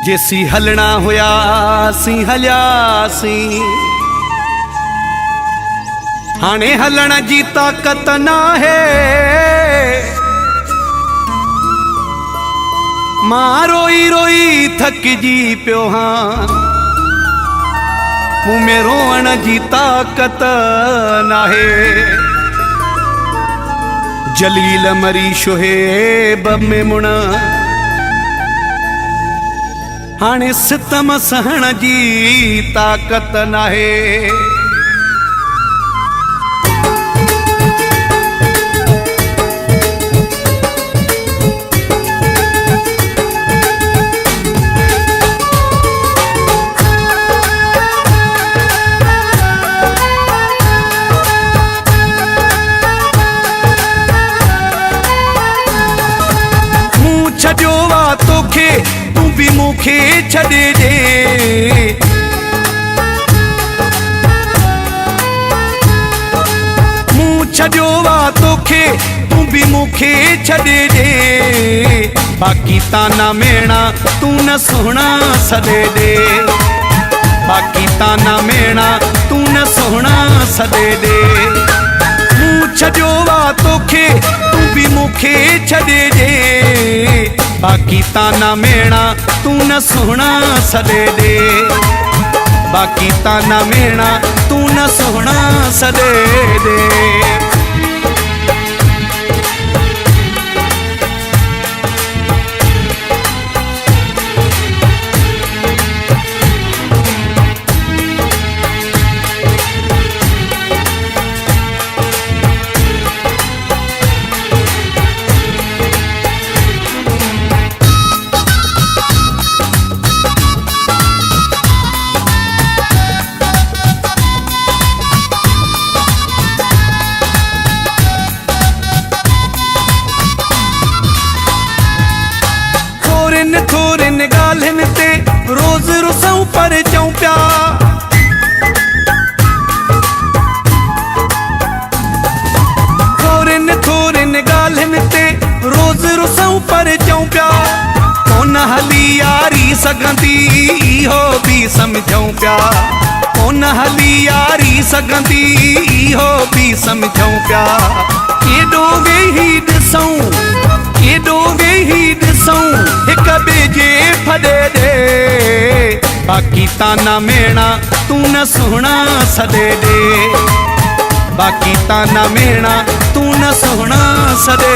जेसी हलना होया सी हलियासी, हाणे हलण जी ताकत ना है। मां रोई रोई थक जी पियो हाँ, मूं में रोअण जी ताकत ना है। जलील मरी शुहेब में मुण, हाणे सितम सहण जी ताकत ना है। छॾियो वा तोखे तू भी मूंखे छॾे ॾे, मूं छॾियो वा तोखे तू भी मूंखे छॾे ॾे। बाक़ी ताना मेणा तू न सुहिणा सॾे ॾे, बाक़ी ताना मेणा तू न सुहिणा सॾे ॾे। मूं छॾियो वा तोखे तू भी मूंखे छॾे ॾे, बाक़ी ताना मेणा तू न सुहिणा सॾे ॾे, बाक़ी ताना मेणा तू न सुहिणा सॾे ॾे। थोरिन ॻाल्हियुनि ते रोज़ रुसूं पर चऊं पिया, थोरिन ॻाल्हियुनि ते रोज़ रुसूं पर चऊं पिया। कोन हली यारी सघंदी इहो बि सम्झूं पिया, कोन हली यारी सघंदी इहो बि सम्झूं पिया। केॾो वेही ॾिसूं, केॾो वेही ॾिसूं हिक ॿिए जे फॾे ॾे। बाक़ी ताना मेणा तू न सुहिणा सॾे ॾे, बाक़ी ताना मेणा तू न सुहिणा सॾे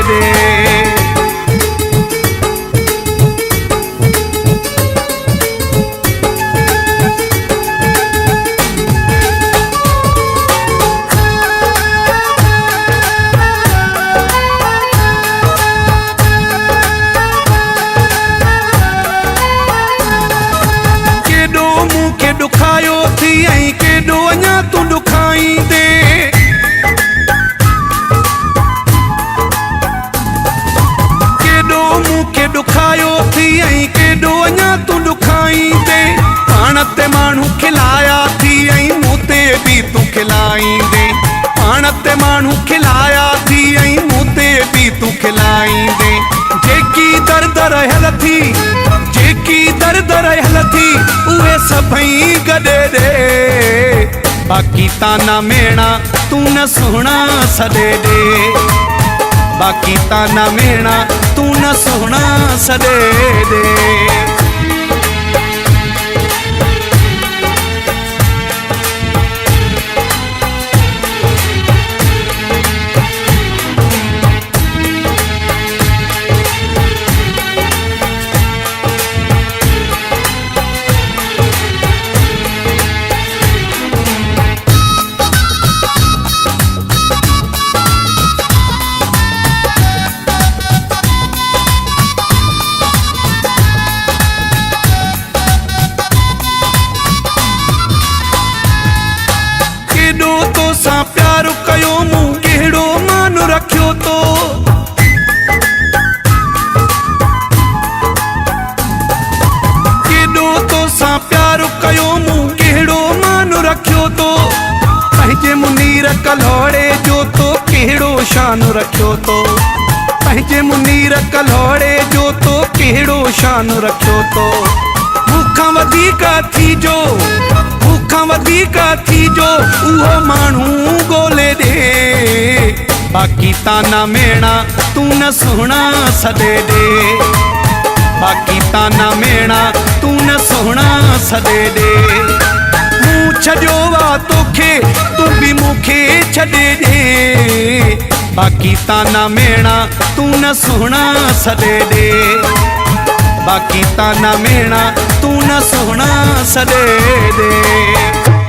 ॾे। ॾुखायो थी ऐं केॾो अञा तूं ॾुखाईंदे, केॾो मूंखे ॾुखायो थी ऐं केॾो अञा तूं ॾुखाईंदे। पाण ते माण्हू खिलाया थी ऐं मूं ते बि तूं खिलाईंदे, पाण ते माण्हू खिलाया थी ऐं मूं ते बि तूं खिलाईंदे। जेकी दर्द रहियल थी, जेकी दर्द रहियल थी उहे सभई गॾे ॾे। बाक़ी ताना मेणा तू न सुहिणा सॾे ॾे, बाक़ी ताना मेणा तू न सुहिणा सॾे ॾे। तोसां प्यार कयो मूं कहिड़ो मान रखियो तो, केॾो तोसां प्यार कयो मूं कहिड़ो मान रखियो तो। पंहिंजे मुनीर कल्होड़े जो तो कहिड़ो शान रखियो तो, पंहिंजे मुनीर कल्होड़े जो तो कहिड़ो शान रखियो तो मूंखां वधीक थी जो उहो माण्हू ॻोल्हे ॾे बाक़ी ताना मेणा तूं न सुहिणा सॾे ॾे बाक़ी ताना मेणा तूं न सुहिणा सॾे ॾे मूं छॾियो वा तोखे तूं बि मूंखे छॾे ॾे बाक़ी ताना मेणा तूं न सुहिणा सॾे ॾे बाक़ी ताना मेणा तूं न सुहिणा सॾे ॾे